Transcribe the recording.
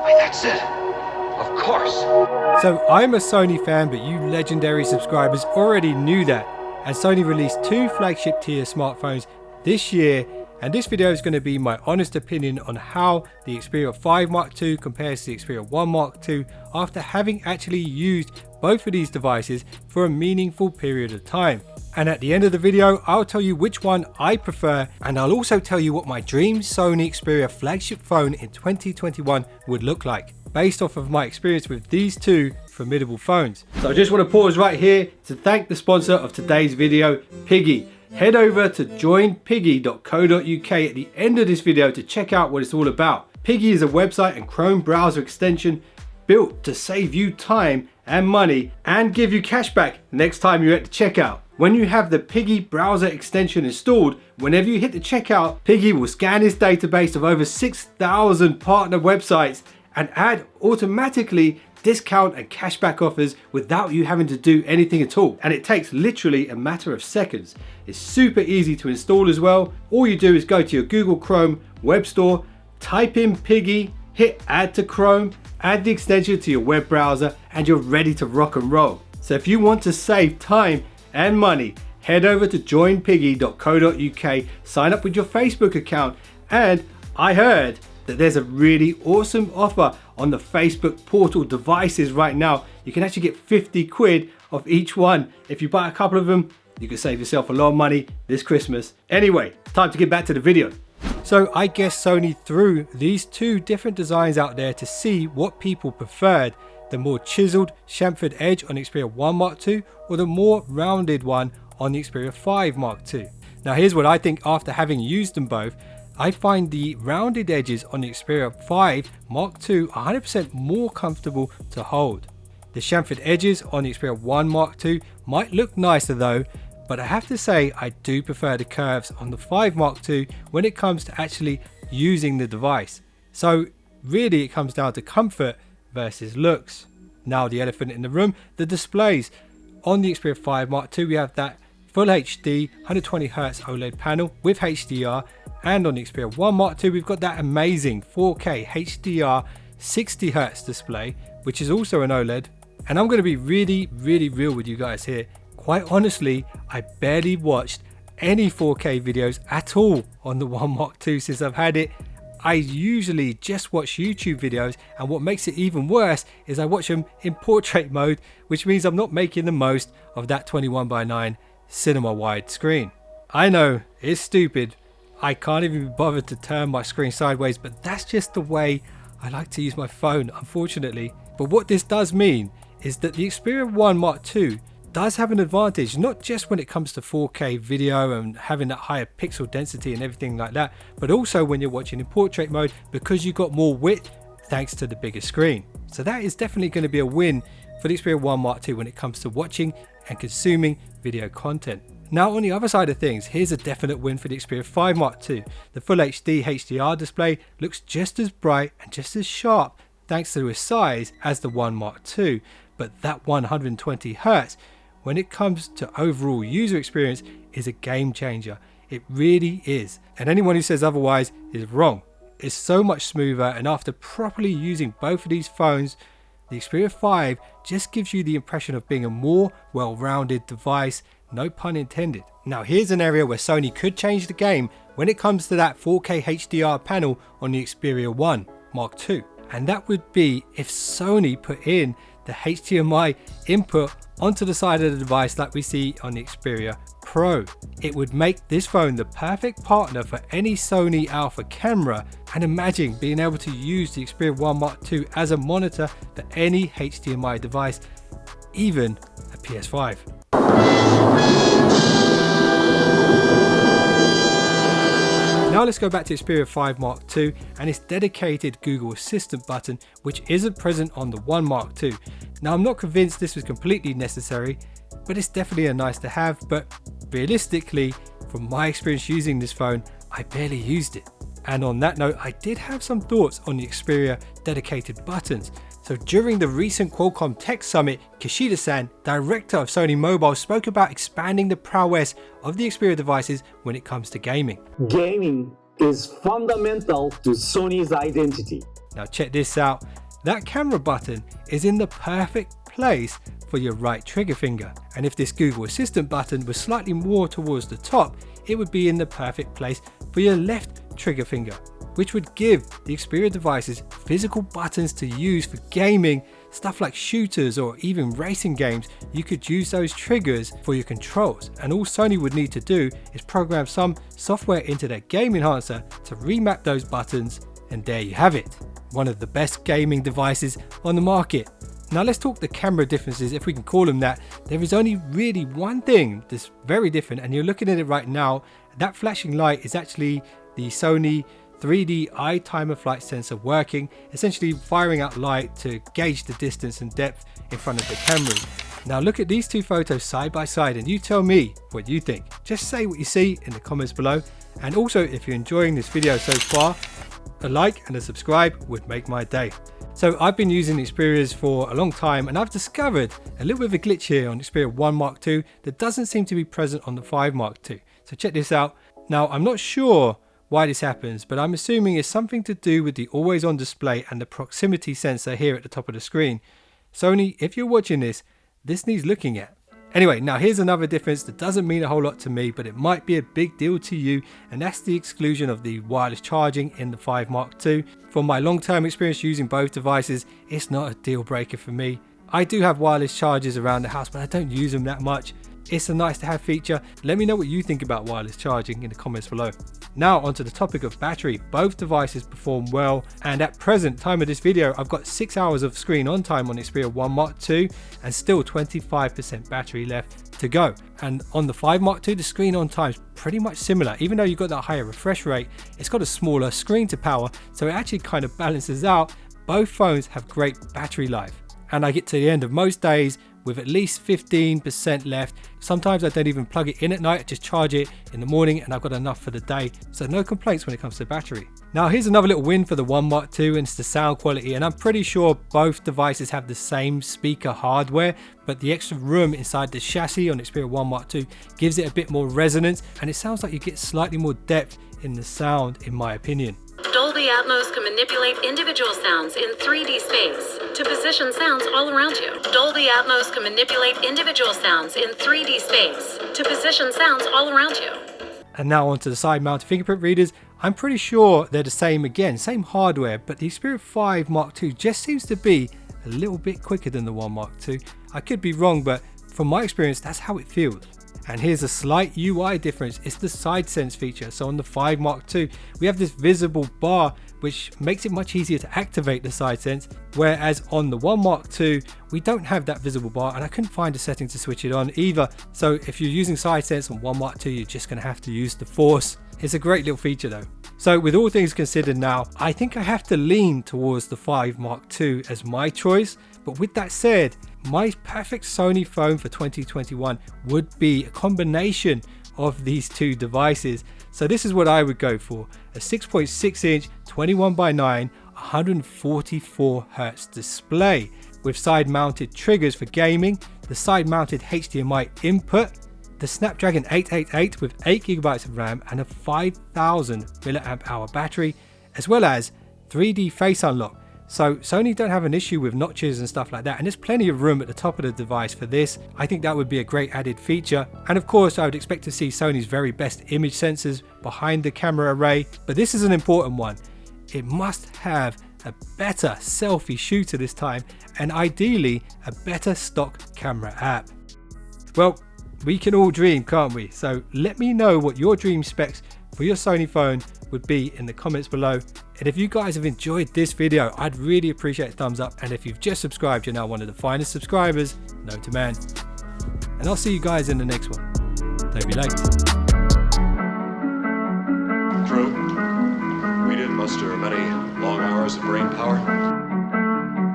Wait, that's it. Of course. So I'm a Sony fan, but you legendary subscribers already knew that. And Sony released two flagship tier smartphones this year, and this video is going to be my honest opinion on how the Xperia 5 Mark II compares to the Xperia 1 Mark II after having actually used both of these devices for a meaningful period of time. And at the end of the video, I'll tell you which one I prefer, and I'll also tell you what my dream Sony Xperia flagship phone in 2021 would look like, based off of my experience with these two formidable phones. So I just want to pause right here to thank the sponsor of today's video, Piggy. Head over to joinpiggy.co.uk at the end of this video to check out what it's all about. Piggy is a website and Chrome browser extension built to save you time and money and give you cash back next time you're at the checkout. When you have the Piggy browser extension installed, whenever you hit the checkout, Piggy will scan its database of over 6,000 partner websites and add automatically discount and cashback offers without you having to do anything at all. And it takes literally a matter of seconds. It's super easy to install as well. All you do is go to your Google Chrome web store, type in Piggy, hit add to Chrome, add the extension to your web browser, and you're ready to rock and roll. So if you want to save time and money, head over to joinpiggy.co.uk, sign up with your Facebook account, and I heard that there's a really awesome offer on the Facebook portal devices right now. You can actually get 50 quid off each one. If you buy a couple of them, you can save yourself a lot of money this Christmas. Anyway, time to get back to the video. So I guess Sony threw these two different designs out there to see what people preferred, the more chiseled chamfered edge on the Xperia 1 Mark II or the more rounded one on the Xperia 5 Mark II. Now here's what I think after having used them both. I find the rounded edges on the Xperia 5 Mark II 100% more comfortable to hold. The chamfered edges on the Xperia 1 Mark II might look nicer though, but I have to say I do prefer the curves on the 5 Mark II when it comes to actually using the device. So really it comes down to comfort versus looks. Now the elephant in the room, the displays. On the Xperia 5 Mark II we have that Full HD 120Hz OLED panel with HDR, and on the Xperia 1 Mark II we've got that amazing 4K HDR 60Hz display, which is also an OLED. And I'm going to be really real with you guys here. Quite honestly, I barely watched any 4K videos at all on the 1 Mark II since I've had it. I usually just watch YouTube videos, and what makes it even worse is I watch them in portrait mode, which means I'm not making the most of that 21:9 cinema wide screen. I know, it's stupid. I can't even be bothered to turn my screen sideways, but that's just the way I like to use my phone, unfortunately. But what this does mean is that the Xperia 1 Mark II does have an advantage, not just when it comes to 4K video and having that higher pixel density and everything like that, but also when you're watching in portrait mode because you've got more width thanks to the bigger screen. So that is definitely going to be a win for the Xperia 1 Mark II when it comes to watching and consuming video content. Now on the other side of things, here's a definite win for the Xperia 5 Mark II. The Full HD HDR display looks just as bright and just as sharp thanks to its size as the 1 Mark II, but that 120Hz when it comes to overall user experience is a game changer. It really is, and anyone who says otherwise is wrong. It's so much smoother, and after properly using both of these phones, the Xperia 5 just gives you the impression of being a more well-rounded device, no pun intended. Now here's an area where Sony could change the game when it comes to that 4K HDR panel on the Xperia 1 Mark II, and that would be if Sony put in the HDMI input onto the side of the device like we see on the Xperia Pro. It would make this phone the perfect partner for any Sony Alpha camera, and imagine being able to use the Xperia 1 Mark II as a monitor for any HDMI device, even a PS5. Now let's go back to Xperia 5 Mark II and its dedicated Google Assistant button, which isn't present on the 1 Mark II. Now I'm not convinced this was completely necessary, but it's definitely a nice to have, but realistically, from my experience using this phone, I barely used it. And on that note, I did have some thoughts on the Xperia dedicated buttons. So during the recent Qualcomm Tech Summit, Kishida-san, director of Sony Mobile, spoke about expanding the prowess of the Xperia devices when it comes to gaming. Gaming is fundamental to Sony's identity. Now check this out. That camera button is in the perfect place for your right trigger finger. And if this Google Assistant button was slightly more towards the top, it would be in the perfect place for your left trigger finger, which would give the Xperia devices physical buttons to use for gaming, stuff like shooters or even racing games. You could use those triggers for your controls, and all Sony would need to do is program some software into their game enhancer to remap those buttons, and there you have it. One of the best gaming devices on the market. Now let's talk the camera differences, if we can call them that. There is only really one thing that's very different, and you're looking at it right now. That flashing light is actually the Sony 3D eye timer flight sensor working, essentially firing out light to gauge the distance and depth in front of the camera. Now look at these two photos side by side and you tell me what you think. Just say what you see in the comments below, and also if you're enjoying this video so far, a like and a subscribe would make my day. So I've been using Xperias for a long time, and I've discovered a little bit of a glitch here on Xperia 1 Mark II that doesn't seem to be present on the 5 Mark II. So check this out. Now I'm not sure why this happens, but I'm assuming it's something to do with the always on display and the proximity sensor here at the top of the screen. Sony, if you're watching this needs looking at. Anyway, now here's another difference that doesn't mean a whole lot to me, but it might be a big deal to you, and that's the exclusion of the wireless charging in the 5 Mark II. From my long-term experience using both devices, it's not a deal breaker for me. I do have wireless chargers around the house, but I don't use them that much. It's a nice to have feature. Let me know what you think about wireless charging in the comments below. Now onto the topic of battery. Both devices perform well, and at present time of this video I've got 6 hours of screen on time on Xperia 1 Mark II and still 25% battery left to go. And on the 5 Mark II the screen on time is pretty much similar. Even though you've got that higher refresh rate, it's got a smaller screen to power, so it actually kind of balances out. Both phones have great battery life, and I get to the end of most days with at least 15% left. Sometimes I don't even plug it in at night, I just charge it in the morning and I've got enough for the day. So no complaints when it comes to battery. Now here's another little win for the 1 Mark II, and it's the sound quality, and I'm pretty sure both devices have the same speaker hardware, but the extra room inside the chassis on Xperia 1 Mark II gives it a bit more resonance, and it sounds like you get slightly more depth in the sound in my opinion. Dolby Atmos can manipulate individual sounds in 3D space to position sounds all around you. Dolby Atmos can manipulate individual sounds in 3D space to position sounds all around you. And now onto the side mounted fingerprint readers. I'm pretty sure they're the same again, same hardware, but the Xperia 5 Mark II just seems to be a little bit quicker than the 1 Mark II. I could be wrong, but from my experience, that's how it feels. And here's a slight UI difference. It's the side sense feature. So on the 5 Mark II, we have this visible bar, which makes it much easier to activate the side sense. Whereas on the 1 Mark II, we don't have that visible bar, and I couldn't find a setting to switch it on either. So if you're using side sense on 1 Mark II, you're just gonna have to use the force. It's a great little feature though. So with all things considered now, I think I have to lean towards the 5 Mark II as my choice. But with that said, my perfect Sony phone for 2021 would be a combination of these two devices. So this is what I would go for: a 6.6 inch 21:9 144Hz display with side mounted triggers for gaming, the side mounted HDMI input, the Snapdragon 888 with 8GB of RAM and a 5000 mAh battery, as well as 3D face unlock. So Sony don't have an issue with notches and stuff like that, and there's plenty of room at the top of the device for this. I think that would be a great added feature. And of course I would expect to see Sony's very best image sensors behind the camera array, but this is an important one. It must have a better selfie shooter this time, and ideally a better stock camera app. Well, we can all dream, can't we? So let me know what your dream specs for your Sony phone would be in the comments below. And if you guys have enjoyed this video, I'd really appreciate a thumbs up. And if you've just subscribed, you're now one of the finest subscribers known to man. And I'll see you guys in the next one. Don't be late. Crew, we didn't muster many long hours of brain power.